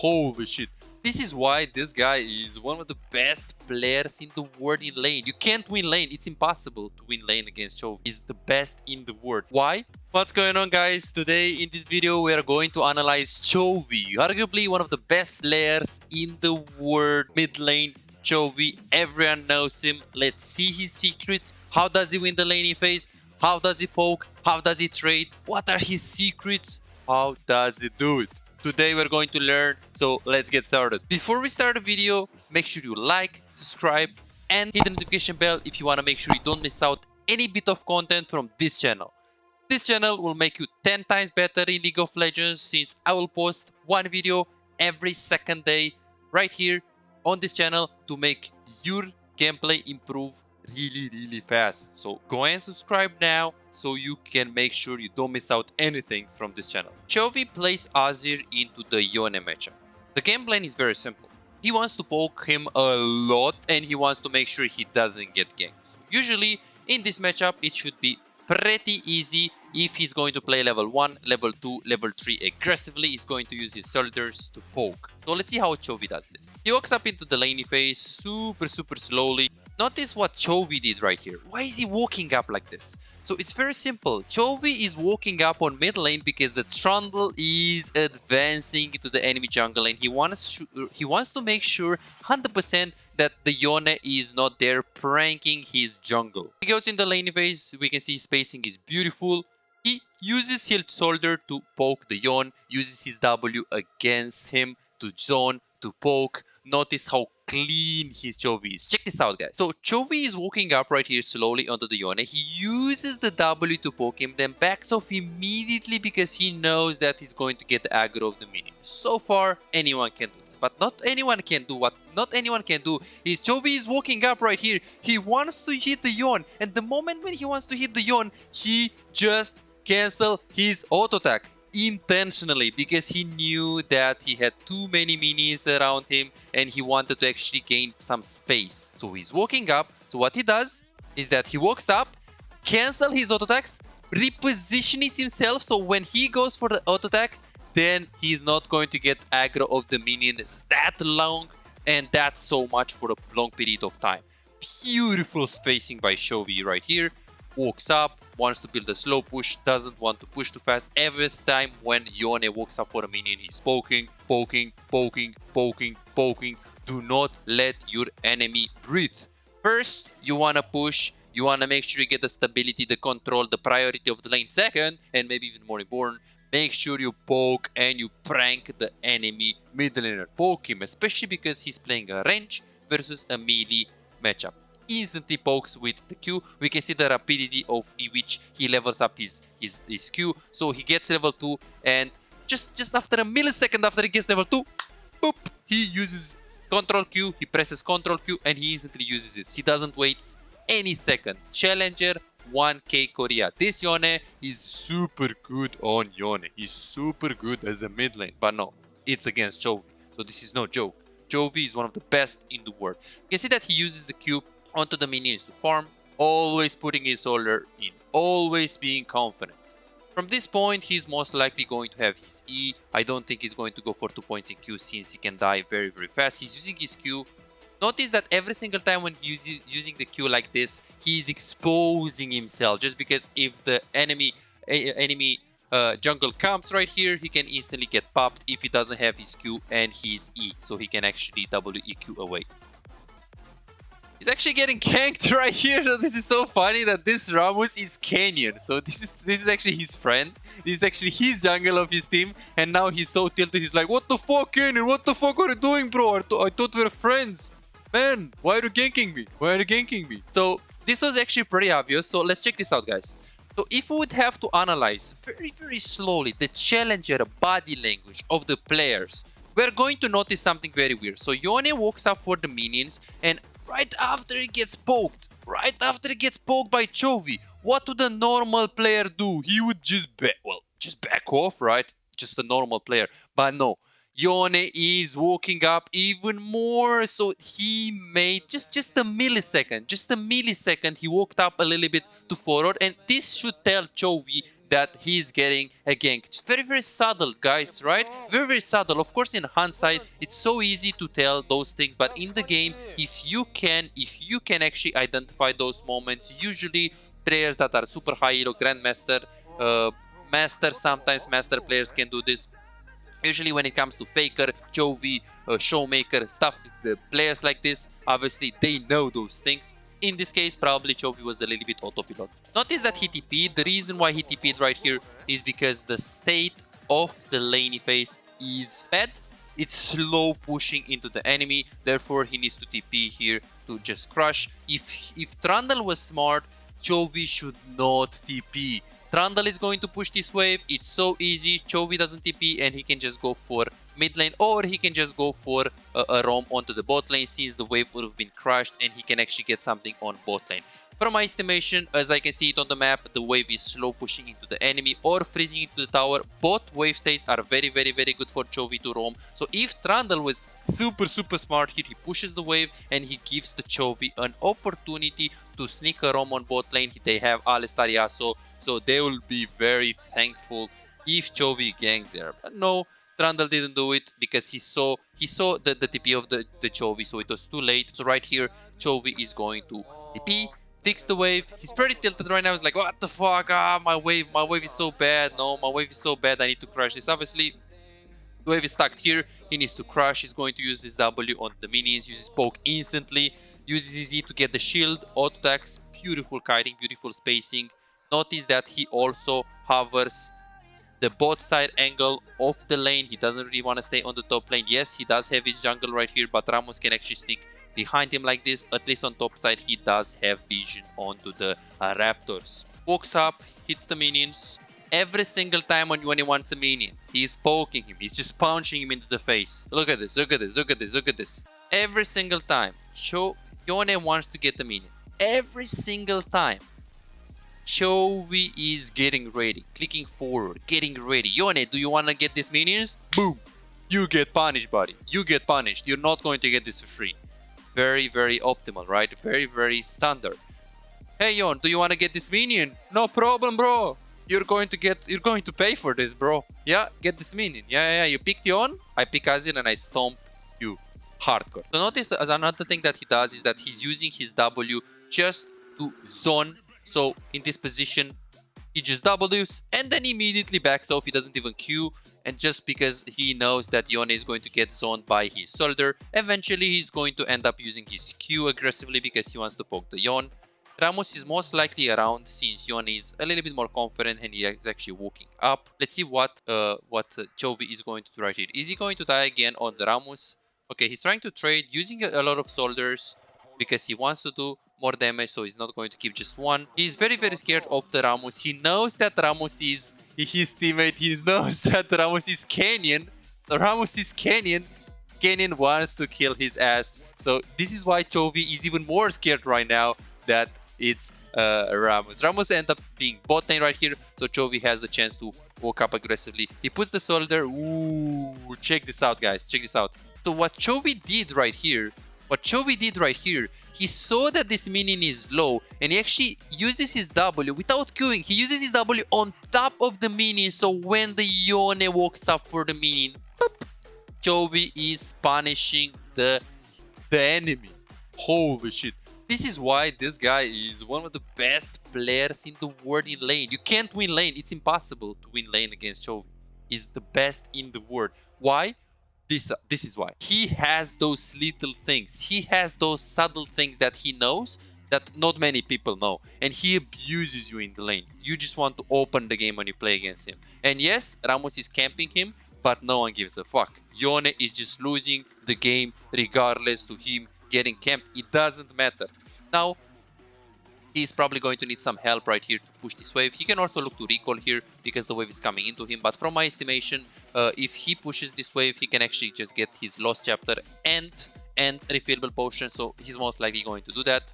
Holy shit. This is why this guy is one of the best players in the world in lane. You can't win lane. It's impossible to win lane against Chovy. He's the best in the world. Why? What's going on, guys? Today in this video we are going to analyze Chovy, arguably one of the best players in the world. Mid lane Chovy, everyone knows him. Let's see his secrets. How does he win the laning phase? How does he poke? How does he trade? What are his secrets? How does he do it? Today we're going to learn, so let's get started. Before we start the video, make sure you like, subscribe, and hit the notification bell if you want to make sure you don't miss out any bit of content from this channel. This channel will make you 10 times better in League of Legends, since I will post one video every second day right here on this channel to make your gameplay improve really fast. So go and subscribe now so you can make sure you don't miss out anything from this channel. Chovy plays Azir into the Yone matchup. The game plan is very simple. He wants to poke him a lot and he wants to make sure he doesn't get ganked. So usually in this matchup it should be pretty easy. If he's going to play level 1, level 2, level 3 aggressively, he's going to use his soldiers to poke. So let's see how Chovy does this. He walks up into the laning phase super slowly. Notice what Chovy did right here. Why is he walking up like this? So it's very simple. Chovy is walking up on mid lane because the Trundle is advancing into the enemy jungle and he wants to make sure 100% that the Yone is not there pranking his jungle. He goes in the laning phase. We can see spacing is beautiful. He uses his soldier to poke the Yone, uses his W against him to zone, to poke. Notice how clean his Chovy is. Check this out, guys. So Chovy is walking up right here slowly onto the Yone. He uses the W to poke him, then backs off immediately because he knows that he's going to get the aggro of the minion. So far, anyone can do this, but not anyone can do what not anyone can do is Chovy is walking up right here. He wants to hit the Yone, and the moment when he wants to hit the Yone, he just cancel his auto attack intentionally because he knew that he had too many minions around him and he wanted to actually gain some space. So he's walking up. So what he does is that he walks up, cancel his auto attacks, repositions himself so when he goes for the auto attack, then he's not going to get aggro of the minions that long, and that's so much for a long period of time. Beautiful spacing by Chovy right here. Walks up, wants to build a slow push, doesn't want to push too fast. Every time when Yone walks up for a minion, he's poking. Do not let your enemy breathe. First, you want to push. You want to make sure you get the stability, the control, the priority of the lane. Second, and maybe even more important, make sure you poke and you prank the enemy mid laner. Poke him, especially because he's playing a range versus a melee matchup. Instantly pokes with the Q. We can see the rapidity of which he levels up his Q. So he gets level 2 and just after a millisecond after he gets level 2, boop, he uses Control Q, he presses Control Q and he instantly uses it. He doesn't wait any second. Challenger 1k Korea. This Yone is super good on Yone. He's super good as a mid lane, but no, it's against Chovy. So this is no joke. Chovy is one of the best in the world. You can see that he uses the Q onto the minions to farm, always putting his soldier in, always being confident. From this point, he's most likely going to have his E. I don't think he's going to go for 2 points in Q since he can die very fast. He's using his Q. Notice that every single time when he's using the Q like this, he's exposing himself. Just because if the enemy jungle comes right here, he can instantly get popped if he doesn't have his Q and his E. So he can actually WEQ away. He's actually getting ganked right here. So this is so funny that this Ramos is Kenyan. So this is actually his friend. This is actually his jungle of his team. And now he's so tilted. He's like, what the fuck, Kenyan? What the fuck are you doing, bro? I thought we were friends. Man, why are you ganking me? Why are you ganking me? So this was actually pretty obvious. So let's check this out, guys. So if we would have to analyze very slowly the challenger body language of the players, we're going to notice something very weird. So Yone walks up for the minions and right after he gets poked by Chovy, what would a normal player do? He would just back off, right? Just a normal player. But no, Yone is walking up even more. So he made just a millisecond. He walked up a little bit to forward. And this should tell Chovy that he's getting a gank. It's very, very subtle, guys, right? Very, very subtle. Of course, in hindsight, it's so easy to tell those things, but in the game, if you can actually identify those moments, usually players that are super high elo, grandmaster, master, sometimes master players can do this. Usually when it comes to Faker, Chovy, Showmaker, stuff, the players like this, obviously they know those things. In this case, probably Chovy was a little bit autopilot. Notice that he TP'd. The reason why he TP'd right here is because the state of the laney phase is bad. It's slow pushing into the enemy, therefore he needs to TP here to just crush. If Trundle was smart, Chovy should not TP. Trundle is going to push this wave. It's so easy. Chovy doesn't TP and he can just go for mid lane, or he can just go for a roam onto the bot lane since the wave would have been crushed and he can actually get something on bot lane. From my estimation, as I can see it on the map, the wave is slow pushing into the enemy or freezing into the tower. Both wave states are very, very, very good for Chovy to roam. So if Trundle was super, super smart here, he pushes the wave and he gives the Chovy an opportunity to sneak a roam on bot lane. They have Alistar Yasuo, so they will be very thankful if Chovy ganks there. But no, Trundle didn't do it because he saw the TP of the Chovy, so it was too late. So right here, Chovy is going to TP, fix the wave. He's pretty tilted right now. He's like, what the fuck? Ah, my wave is so bad. No, my wave is so bad. I need to crush this. Obviously, the wave is stuck here. He needs to crush. He's going to use his W on the minions, uses poke instantly, uses his E to get the shield, auto attacks, beautiful kiting, beautiful spacing. Notice that he also hovers the bot side angle of the lane. He doesn't really want to stay on the top lane. Yes, he does have his jungle right here, but Rammus can actually stick behind him like this. At least on top side, he does have vision onto the Raptors. Walks up, hits the minions. Every single time when he wants a minion, he's poking him. He's just punching him into the face. Look at this, look at this, look at this, look at this. Every single time, Yone wants to get the minion. Every single time. Chovy is getting ready, clicking forward, getting ready. Yone, do you want to get these minions? Boom! You get punished, buddy. You get punished. You're not going to get this for free. Very, very optimal, right? Very, very standard. Hey, Yon, do you want to get this minion? No problem, bro. You're going to pay for this, bro. Yeah, get this minion. Yeah. You picked Yon, I pick Azir, and I stomp you. Hardcore. So notice another thing that he does is that he's using his W just to zone. So in this position, he just W's and then immediately backs off. He doesn't even Q. And just because he knows that Yone is going to get zoned by his soldier, eventually he's going to end up using his Q aggressively because he wants to poke the Yone. Rammus is most likely around since Yone is a little bit more confident and he is actually walking up. Let's see what Chovy is going to do right here. Is he going to die again on the Rammus? Okay, he's trying to trade using a lot of soldiers because he wants to do more damage, so he's not going to keep just one. He's very, very scared of the Rammus. He knows that Rammus is his teammate. He knows that Rammus is Canyon. So Rammus is Canyon. Canyon wants to kill his ass. So this is why Chovy is even more scared right now that it's Rammus. Rammus ends up being bot lane right here, so Chovy has the chance to walk up aggressively. He puts the soldier. Ooh, check this out, guys. Check this out. So what Chovy did right here, he saw that this minion is low and he actually uses his W without queuing. He uses his W on top of the minion, so when the Yone walks up for the minion, boop, Chovy is punishing the enemy. Holy shit. This is why this guy is one of the best players in the world in lane. You can't win lane. It's impossible to win lane against Chovy. He's the best in the world. Why? This is why. He has those little things. He has those subtle things that he knows that not many people know. And he abuses you in the lane. You just want to open the game when you play against him. And yes, Rammus is camping him, but no one gives a fuck. Yone is just losing the game regardless to him getting camped. It doesn't matter. Now, he's probably going to need some help right here to push this wave. He can also look to recall here because the wave is coming into him. But from my estimation, if he pushes this wave, he can actually just get his Lost Chapter and refillable potion. So he's most likely going to do that.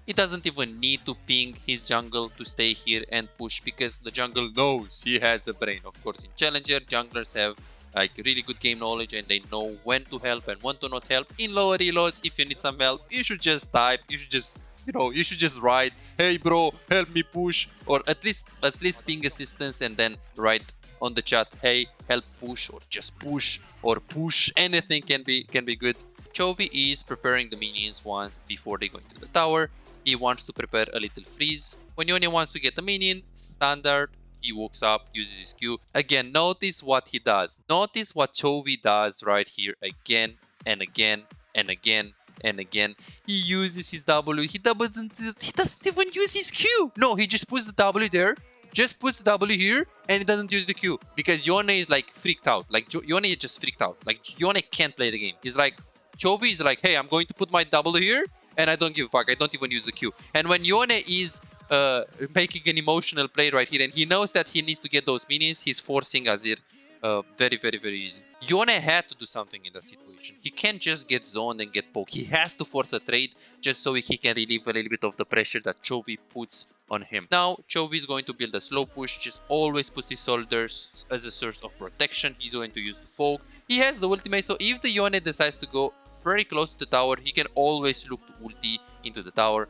He doesn't even need to ping his jungle to stay here and push because the jungle knows he has a brain. Of course, in Challenger, junglers have like really good game knowledge and they know when to help and when to not help. In lower elos, if you need some help, you should just type. You should just you know, you should just write, hey bro, help me push, or at least ping assistance and then write on the chat, hey, help push, or just push, or push. Anything can be good. Chovy is preparing the minions once before they go into the tower. He wants to prepare a little freeze. When Yone wants to get a minion, standard, he walks up, uses his Q. Again, notice what he does. Notice what Chovy does right here again and again and again and again. He uses his W. He doesn't even use his Q. No, he just puts the W there. Just puts the W here and he doesn't use the Q. Because Yone is like freaked out. Like Yone is just freaked out. Like Yone can't play the game. He's like, Chovy is like, hey, I'm going to put my W here and I don't give a fuck. I don't even use the Q. And when Yone is making an emotional play right here and he knows that he needs to get those minions, he's forcing Azir very easy. Yone had to do something in that situation. He can't just get zoned and get poked. He has to force a trade just so he can relieve a little bit of the pressure that Chovy puts on him. Now, Chovy is going to build a slow push, just always puts his soldiers as a source of protection. He's going to use the poke. He has the ultimate, so if the Yone decides to go very close to the tower, he can always look to ulti into the tower.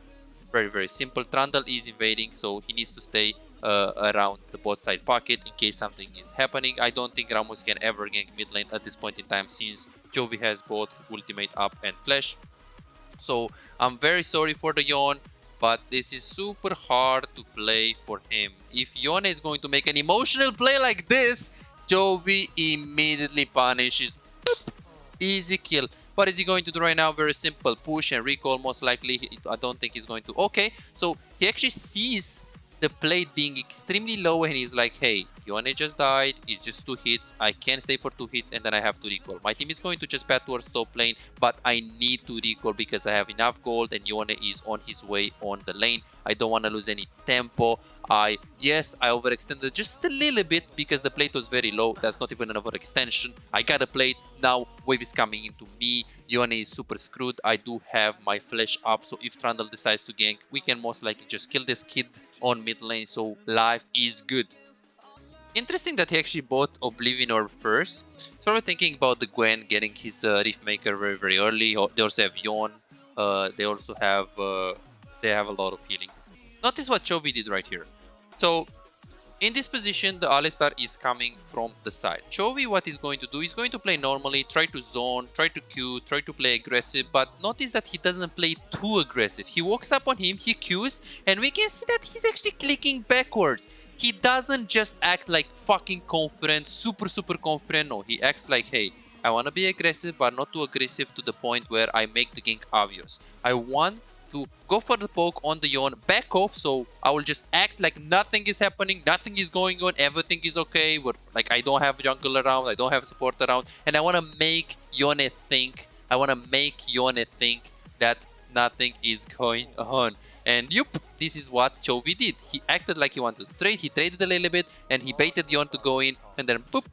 Very simple. Trundle is invading, so he needs to stay around the bot side pocket in case something is happening. I don't think Rammus can ever gank mid lane at this point in time since Chovy has both ultimate up and flash. So I'm very sorry for the Yone, but this is super hard to play for him. If Yone is going to make an emotional play like this, Chovy immediately punishes. Boop. Easy kill. What is he going to do right now? Very simple. Push and recall most likely. I don't think he's going to. Okay, so he actually sees the plate being extremely low and he's like, hey, Yone just died, it's just 2 hits, I can stay for 2 hits and then I have to recall. My team is going to just bat towards top lane, but I need to recall because I have enough gold and Yone is on his way on the lane. I don't want to lose any tempo. Yes, I overextended just a little bit because the plate was very low. That's not even an overextension. I got a plate. Now wave is coming into me. Yone is super screwed. I do have my flash up, so if Trundle decides to gank, we can most likely just kill this kid on mid lane, so life is good. Interesting that he actually bought Oblivion Orb first. He's probably thinking about the Gwen getting his Rift Maker very early. They also have Yone. They also have they have a lot of healing. Notice what Chovy did right here. So in this position, the Alistar is coming from the side. Chovy, what he's going to do, he's going to play normally, try to zone, try to Q, try to play aggressive, but notice that he doesn't play too aggressive. He walks up on him, he Qs, and we can see that he's actually clicking backwards. He doesn't just act like fucking confident, super confident. No, he acts like, hey, I want to be aggressive, but not too aggressive to the point where I make the gank obvious. I want to go for the poke on the Yone, back off, so I will just act like nothing is happening, nothing is going on, everything is okay. Like I don't have jungle around, I don't have support around, and I want to make Yone think, that nothing is going on. And yup, this is what Chovy did. He acted like he wanted to trade, he traded a little bit, and he baited Yone to go in, and then boop,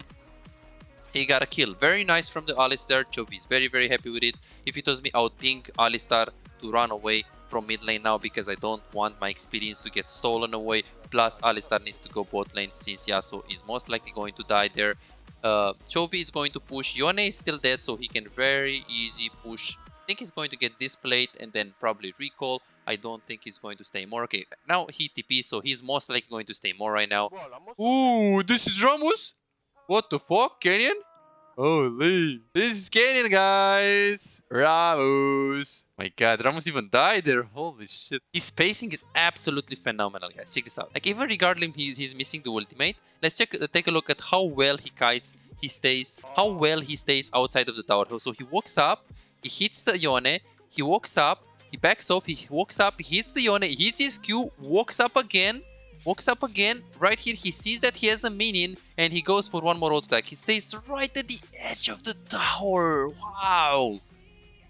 he got a kill. Very nice from the Alistar. Chovy is very happy with it. If he tells me I would ping Alistar to run away from mid lane now because I don't want my experience to get stolen away. Plus Alistar needs to go bot lane since Yasuo is most likely going to die there. Chovy is going to push. Yone is still dead, so he can very easy push. I think he's going to get this plate and then probably recall. I don't think he's going to stay more. Okay, now he TP, so he's most likely going to stay more right now. Ooh, this is Rammus? What the fuck, Canyon? Holy. This is Canyon, guys. Rammus. My god, Rammus even died there. Holy shit. His spacing is absolutely phenomenal, guys. Check this out. Like, even regardless he's missing the ultimate, let's take a look at how well he kites, he stays, how well he stays outside of the tower. So he walks up, he hits the Yone, he walks up, he backs off, he walks up, he hits the Yone, he hits his Q, walks up again. Right here he sees that he has a minion and he goes for one more auto attack. He stays right at the edge of the tower. Wow,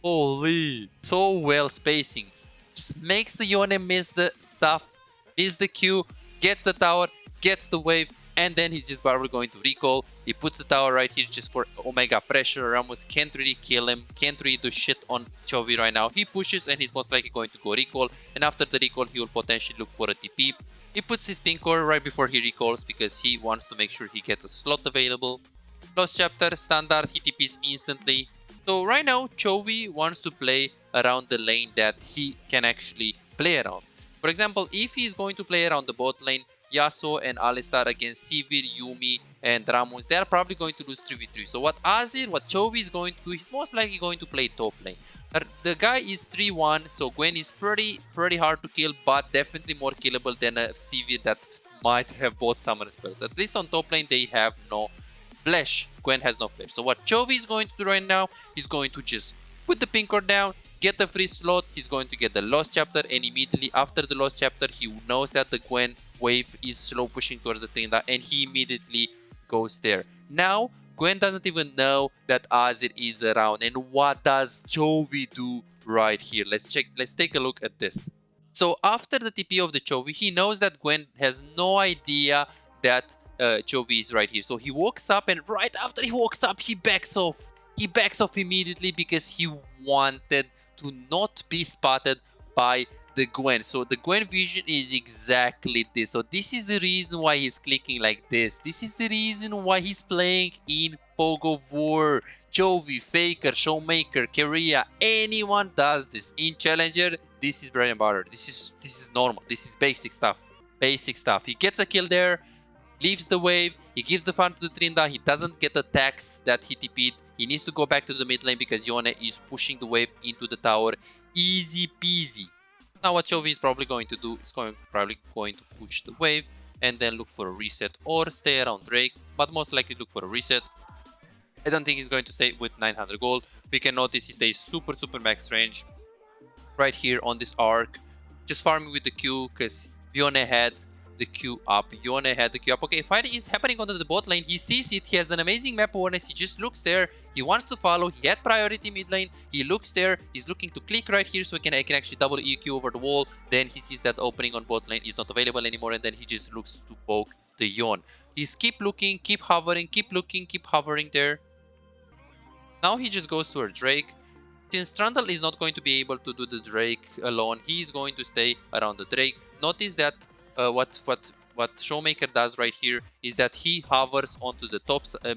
holy, so well spacing. Just makes the Yone miss the stuff, miss the Q, gets the tower, gets the wave, and then he's just probably going to recall. He puts the tower right here just for Omega pressure. Rammus can't really kill him, can't really do shit on Chovy right now. He pushes and he's most likely going to go recall, and after the recall he will potentially look for a TP. He puts his pink core right before he recalls because he wants to make sure he gets a slot available. Lost chapter, standard, he TPs instantly. So right now Chovy wants to play around the lane that he can actually play around. For example, if he's going to play around the bot lane, Yasuo and Alistar against Sivir, Yuumi, and Rammus, they are probably going to lose 3v3. So what Chovy is going to do, he's most likely going to play top lane. The guy is 3-1, so Gwen is pretty hard to kill, but definitely more killable than a Sivir that might have both summoner spells. At least on top lane, they have no flash. Gwen has no flash. So what Chovy is going to do right now, he's going to just put the pink cord down, get the free slot, he's going to get the Lost Chapter, and immediately after the Lost Chapter, he knows that the Gwen wave is slow pushing towards the Trinda, and he immediately goes there. Now, Gwen doesn't even know that Azir is around. And what does Chovy do right here? Let's take a look at this. So after the TP of the Chovy, he knows that Gwen has no idea that Chovy is right here. So he walks up, and right after he walks up, he backs off. He backs off immediately because he wanted to not be spotted by the Gwen. So the Gwen vision is exactly this. So this is the reason why he's clicking like this. This is the reason why he's playing in Pogo War. Chovy, Faker, Showmaker, Keria, anyone does this. In Challenger, this is bread and butter. This is normal. This is basic stuff. Basic stuff. He gets a kill there, leaves the wave, he gives the farm to the Trinda, he doesn't get the tax that he TP'd. He needs to go back to the mid lane because Yone is pushing the wave into the tower. Easy peasy. Now what Chovy is probably going to do is probably going to push the wave and then look for a reset or stay around Drake, but most likely look for a reset. I don't think he's going to stay with 900 gold. We can notice he stays super max range right here on this arc, just farming with the Q because Yone had the Q up. Yone had the Q up. Okay, fight is happening onto the bot lane. He sees it. He has an amazing map awareness. He just looks there. He wants to follow. He had priority mid lane. He looks there. He's looking to click right here so I can actually double EQ over the wall. Then he sees that opening on bot lane is not available anymore, and then he just looks to poke the Yon. He's keep looking, keep hovering, keep looking, keep hovering there. Now he just goes to a Drake. Since Trundle is not going to be able to do the Drake alone, he is going to stay around the Drake. Notice that what Showmaker does right here is that he hovers onto the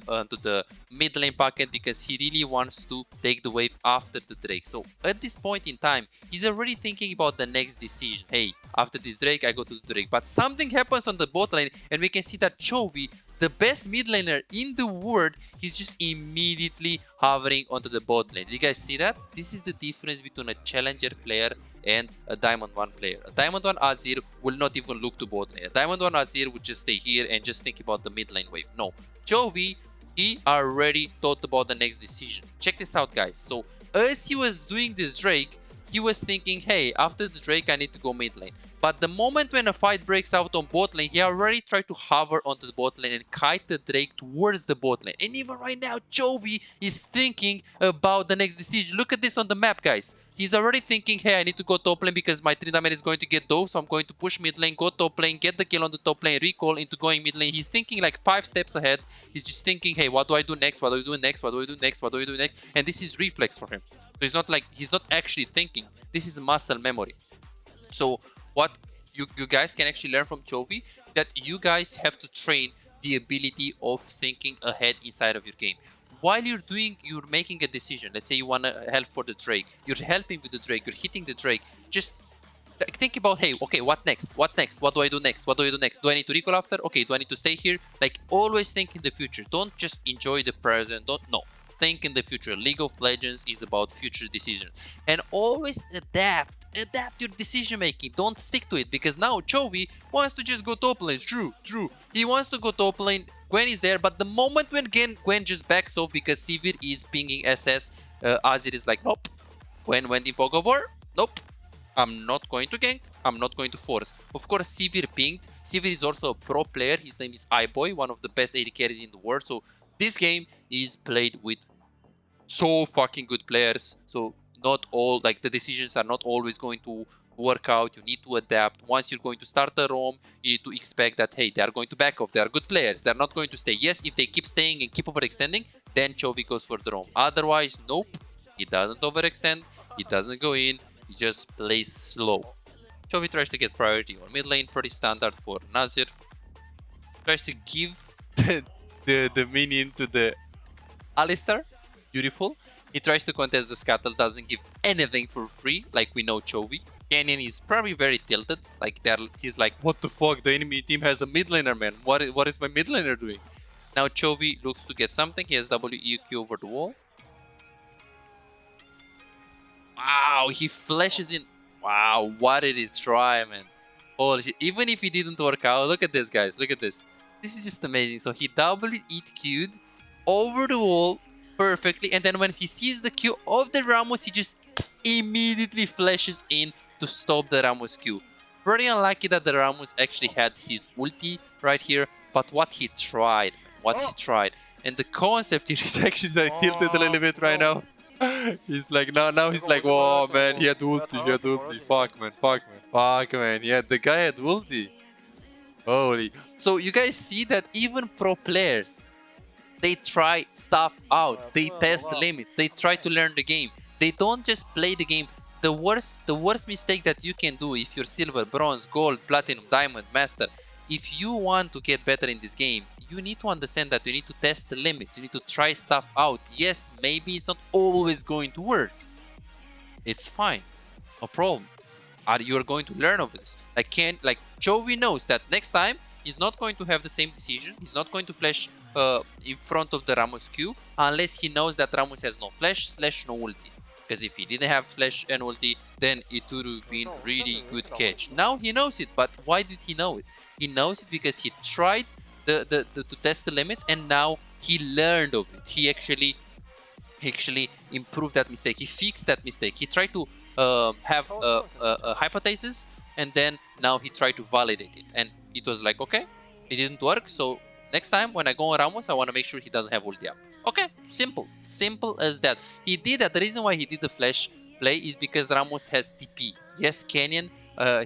onto the mid lane pocket because he really wants to take the wave after the Drake. So at this point in time, he's already thinking about the next decision. Hey, after this Drake, I go to the Drake. But something happens on the bot lane, and we can see that Chovy, the best mid laner in the world, he's just immediately hovering onto the bot lane. Did you guys see that? This is the difference between a challenger player and a Diamond 1 player. A Diamond 1 Azir will not even look to bot lane. A Diamond 1 Azir would just stay here and just think about the mid lane wave. No. Chovy, he already thought about the next decision. Check this out, guys. So as he was doing this Drake, he was thinking, hey, after the Drake, I need to go mid lane. But the moment when a fight breaks out on bot lane, he already tried to hover onto the bot lane and kite the Drake towards the bot lane. And even right now, Chovy is thinking about the next decision. Look at this on the map, guys. He's already thinking, hey, I need to go top lane because my Trinda is going to get dove, so I'm going to push mid lane, go top lane, get the kill on the top lane, recall into going mid lane. He's thinking like 5 steps ahead. He's just thinking, hey, what do I do next? What do I do next? What do I do next? What do I do next? And this is reflex for him. So it's not like he's not actually thinking. This is muscle memory. So what you guys can actually learn from Chovy is that you guys have to train the ability of thinking ahead inside of your game. While you're making a decision, let's say you want to help for the Drake, you're helping with the Drake, you're hitting the Drake, just think about, hey, okay, what next? What next? What do I do next? What do I do next? Do I need to recall after? Okay, do I need to stay here? Like, always think in the future. Don't just enjoy the present. No. Think in the future. League of Legends is about future decisions. And always adapt your decision making. Don't stick to it, because now Chovy wants to just go top lane. True. He wants to go top lane. Gwen is there, but the moment when Gwen just backs off because Sivir is pinging SS, Azir is like, nope. Gwen went in fog of war. Nope. I'm not going to gank. I'm not going to force. Of course, Sivir pinged. Sivir is also a pro player. His name is iBoy, one of the best AD carries in the world. So this game is played with so fucking good players. So not all, like, the decisions are not always going to work out. You need to adapt. Once you're going to start a roam, you need to expect that, hey, they are going to back off. They are good players. They're not going to stay. Yes, if they keep staying and keep overextending, then Chovy goes for the roam. Otherwise, nope. He doesn't overextend. He doesn't go in. He just plays slow. Chovy tries to get priority on mid lane. Pretty standard for Nazir. Tries to give the minion to the Alistar. Beautiful. He tries to contest the scuttle. Doesn't give anything for free, like we know Chovy. Canyon is probably very tilted. Like he's like, what the fuck? The enemy team has a mid laner, man. What is my mid laner doing? Now Chovy looks to get something. He has WEQ over the wall. Wow, he flashes in. Wow, what did he try, man? Holy shit. Even if he didn't work out, look at this, guys. Look at this. This is just amazing. So he WEQ'd over the wall perfectly. And then when he sees the Q of the Ramos, he just immediately flashes in to stop the Ramos Q. Pretty unlucky that the Ramos actually had his ulti right here. But what he tried, and the concept here is actually like tilted a little bit right now. He's like, now he's like, whoa, man, he had ulti, fuck, man, yeah, the guy had ulti. Holy. So you guys see that even pro players, they try stuff out, they test limits, they try to learn the game. They don't just play the game. The worst mistake that you can do if you're silver, bronze, gold, platinum, diamond, master, if you want to get better in this game, you need to understand that you need to test the limits, you need to try stuff out. Yes, maybe it's not always going to work. It's fine, no problem. You are going to learn of this. Like Chovy knows that next time he's not going to have the same decision. He's not going to flash in front of the Ramos Q unless he knows that Ramos has no flash / no ulti. Because if he didn't have flash and ulti, then it would have been really good catch. Now he knows it, but why did he know it? He knows it because he tried to test the limits, and now he learned of it. He actually improved that mistake. He fixed that mistake. He tried to have a hypothesis, and then now he tried to validate it. And it was like, okay, it didn't work, so next time when I go on Ramos, I want to make sure he doesn't have ulti up. Okay, simple as that. He did that. The reason why he did the flash play is because Ramos has TP. Yes, Canyon,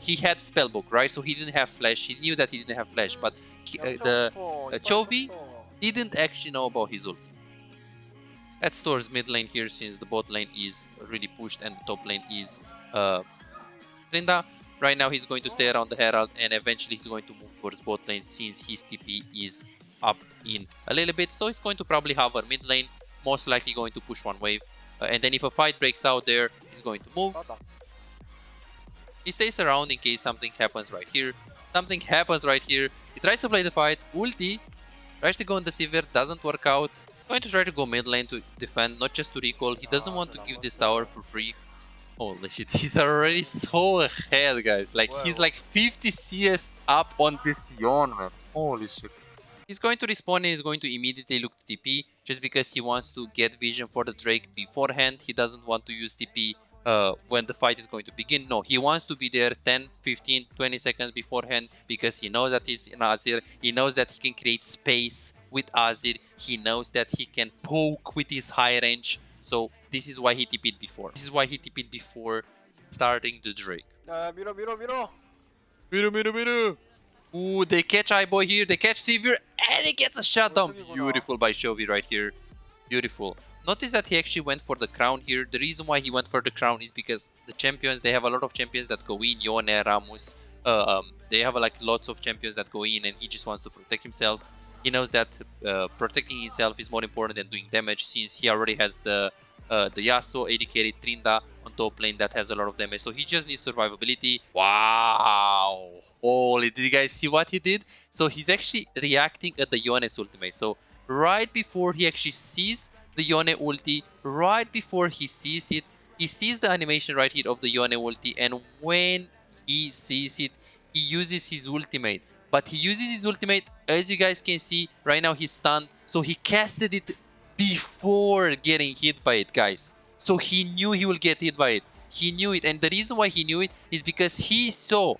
he had spellbook, right? So he didn't have flash. He knew that he didn't have flash, but Chovy didn't actually know about his ulti. That's towards mid lane here, since the bot lane is really pushed and the top lane is Trinda. Right now he's going to stay around the Herald, and eventually he's going to move towards bot lane since his TP is up in a little bit. So he's going to probably hover mid lane, most likely going to push one wave. And then if a fight breaks out there, he's going to move. He stays around in case something happens right here. Something happens right here. He tries to play the fight. Ulti. Tries to go on the Sivir. Doesn't work out. Going to try to go mid lane to defend, not just to recall. He doesn't want to give this tower for free. Holy shit, he's already so ahead, guys. Like, he's like 50 CS up on this Yon, man. Holy shit. He's going to respawn and he's going to immediately look to TP just because he wants to get vision for the Drake beforehand. He doesn't want to use TP when the fight is going to begin. No, he wants to be there 10, 15, 20 seconds beforehand because he knows that he's in Azir. He knows that he can create space with Azir. He knows that he can poke with his high range. So this is why he TP'd before. This is why he TP'd before starting the Drake. Miro. Ooh, they catch iBoy here, they catch Sivir, and he gets a shutdown. Beautiful by Chovy right here. Beautiful. Notice that he actually went for the crown here. The reason why he went for the crown is because the champions, they have a lot of champions that go in. Yone, Ramos, they have like lots of champions that go in, and he just wants to protect himself. He knows that protecting himself is more important than doing damage, since he already has the Yasuo AD carry Trinda on top lane that has a lot of damage. So he just needs survivability. Wow. Holy, did you guys see what he did? So he's actually reacting at the Yone's ultimate. So right before he actually sees the Yone ulti, right before he sees it, he sees the animation right here of the Yone ulti, and when he sees it, he uses his ultimate. But he uses his ultimate, as you guys can see, right now he's stunned. So he casted it before getting hit by it, guys. So he knew he will get hit by it. He knew it, and the reason why he knew it is because he saw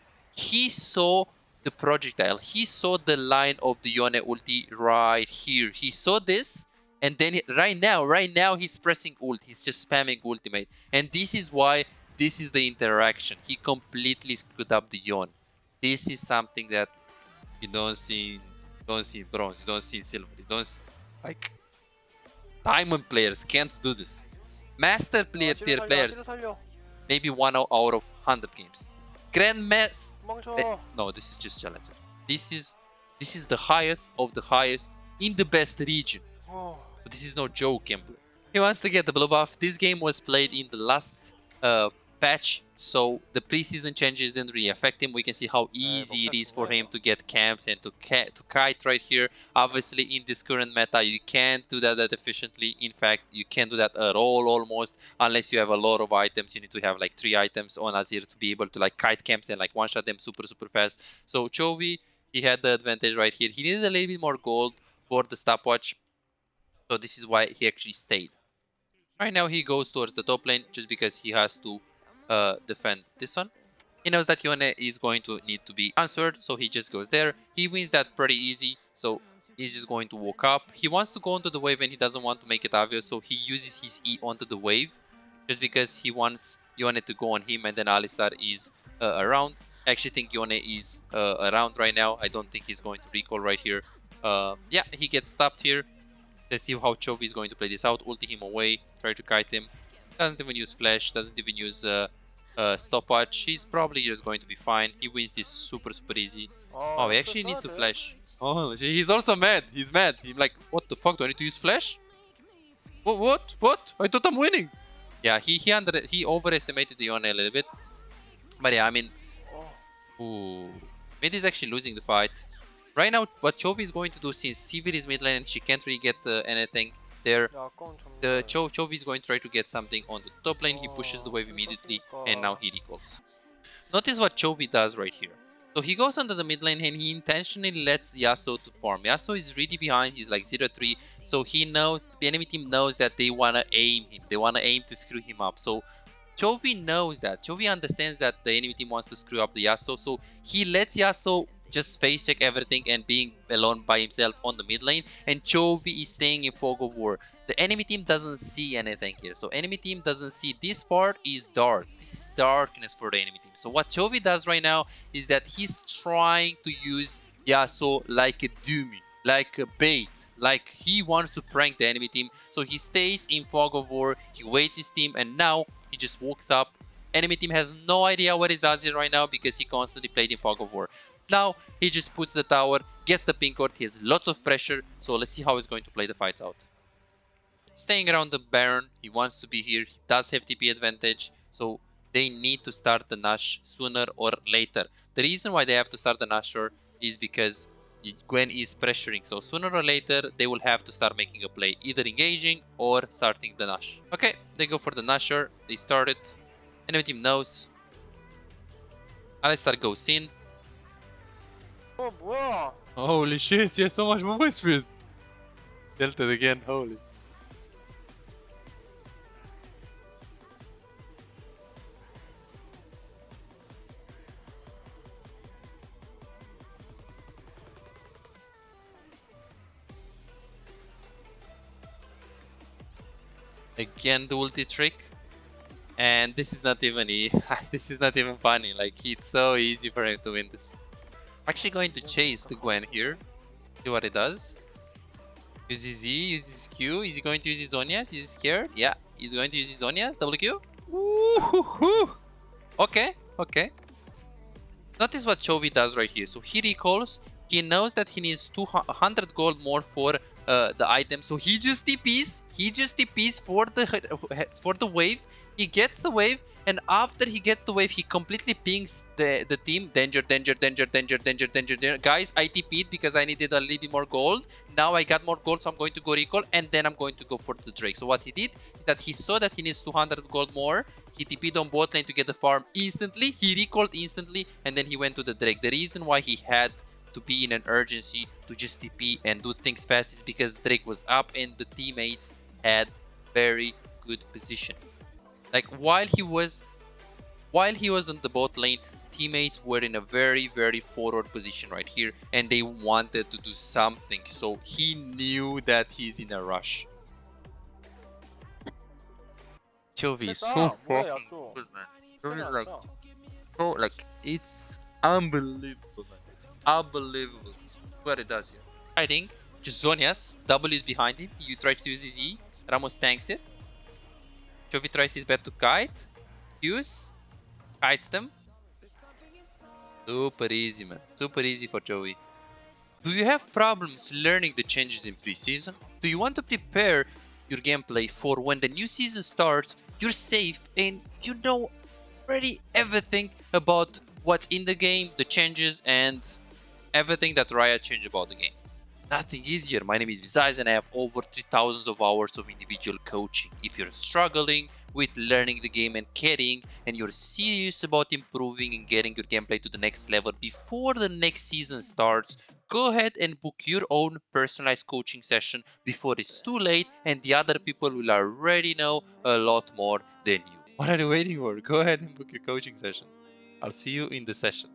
the projectile. He saw the line of the Yone ulti right here. He saw this, and then right now he's pressing ult. He's just spamming ultimate, and this is why this is the interaction. He completely screwed up the Yone. This is something that you don't see in bronze, you don't see in silver, you don't see, like, diamond players can't do this. Master tier players, maybe 1 out of 100 games. Grandmaster, no, this is just challenger. This is the highest of the highest in the best region. But this is no joke, gameplay. He wants to get the blue buff. This game was played in the last patch, so the preseason changes didn't really affect him. We can see how easy it is for him to get camps and to kite right here. Obviously, in this current meta, you can't do that efficiently. In fact, you can't do that at all almost, unless you have a lot of items. You need to have like 3 items on Azir to be able to like kite camps and like one-shot them super fast. So Chovy, he had the advantage right here. He needed a little bit more gold for the stopwatch, so this is why he actually stayed. Right now he goes towards the top lane just because he has to defend this one. He knows that Yone is going to need to be answered, so he just goes there. He wins that pretty easy, so he's just going to walk up. He wants to go onto the wave and he doesn't want to make it obvious, so he uses his E onto the wave just because he wants Yone to go on him and then Alistar is around. I actually think Yone is around right now. I don't think he's going to recall right here. Yeah, he gets stopped here. Let's see how Chovy is going to play this out. Ulti him away, try to kite him. Doesn't even use flash, doesn't even use stopwatch. He's probably just going to be fine. He wins this super easy. Oh, he actually needs to flash. Oh, he's also mad. He's mad. He's like, what the fuck? Do I need to use flash? What? I thought I'm winning. Yeah, he overestimated the Yone a little bit. But yeah, I mean, ooh, mid is actually losing the fight. Right now, what Chovy is going to do, since Sivir is mid lane and she can't really get anything there, Chovy is going to try to get something on the top lane. He pushes the wave immediately, and now he recalls. Notice what Chovy does right here. So he goes onto the mid lane and he intentionally lets Yasuo to farm. Yasuo is really behind, he's like 0-3, so he knows, the enemy team knows that they want to aim him. They want to aim to screw him up. So Chovy knows that. Chovy understands that the enemy team wants to screw up the Yasuo, so he lets Yasuo just face check everything and being alone by himself on the mid lane, and Chovy is staying in fog of war. The enemy team doesn't see anything here, so enemy team doesn't see this part is dark. This is darkness for the enemy team. So what Chovy does right now is that he's trying to use Yasuo like a dummy, like a bait, like he wants to prank the enemy team. So he stays in fog of war, he waits his team, and now he just walks up. Enemy team has no idea what is Azir right now because he constantly played in fog of war. Now he just puts the tower, gets the pink ward, he has lots of pressure, so let's see how he's going to play the fights out. Staying around the Baron, he wants to be here, he does have TP advantage, so they need to start the Nash sooner or later. The reason why they have to start the Nasher is because Gwen is pressuring, so sooner or later they will have to start making a play, either engaging or starting the Nash. Okay, they go for the Nasher, they start it, enemy team knows. Alistar goes in. Oh, bro. Holy shit, he has so much movement speed. Delta again, holy. Again, the ulti trick. And this is not even this is not even funny. Like, it's so easy for him to win this. Actually going to chase the Gwen here. See what it does. Use his E, use his Q. Is he going to use his Zhonya's? Is he scared? Yeah, he's going to use his Zhonya's. Double Q. Ooh, okay. Notice what Chovy does right here. So he recalls. He knows that he needs 200 gold more for the item. So he just TPs. For the wave. He gets the wave. And after he gets the wave, he completely pings the team. Danger. Guys, I TP'd because I needed a little bit more gold. Now I got more gold, so I'm going to go recall. And then I'm going to go for the Drake. So what he did is that he saw that he needs 200 gold more. He TP'd on bot lane to get the farm instantly. He recalled instantly. And then he went to the Drake. The reason why he had to be in an urgency to just TP and do things fast is because Drake was up and the teammates had very good position. Like, while he was on the bot lane, teammates were in a very forward position right here, and they wanted to do something. So he knew that he's in a rush. Chovy is so fucking good, man. Chovy is like, it's unbelievable, man. Unbelievable. What it does here. Fighting, just Zhonya's, W is behind him. You try to use his E, Ramos tanks it. Chovy tries his best to kite, Qs, kites them. Super easy, man. Super easy for Chovy. Do you have problems learning the changes in preseason? Do you want to prepare your gameplay for when the new season starts, you're safe and you know already everything about what's in the game, the changes, and everything that Riot changed about the game. Nothing easier. My name is VODs and I have over 3,000 of hours of individual coaching. If you're struggling with learning the game and carrying, and you're serious about improving and getting your gameplay to the next level before the next season starts, go ahead and book your own personalized coaching session before it's too late and the other people will already know a lot more than you. What are you waiting for? Go ahead and book your coaching session. I'll see you in the session.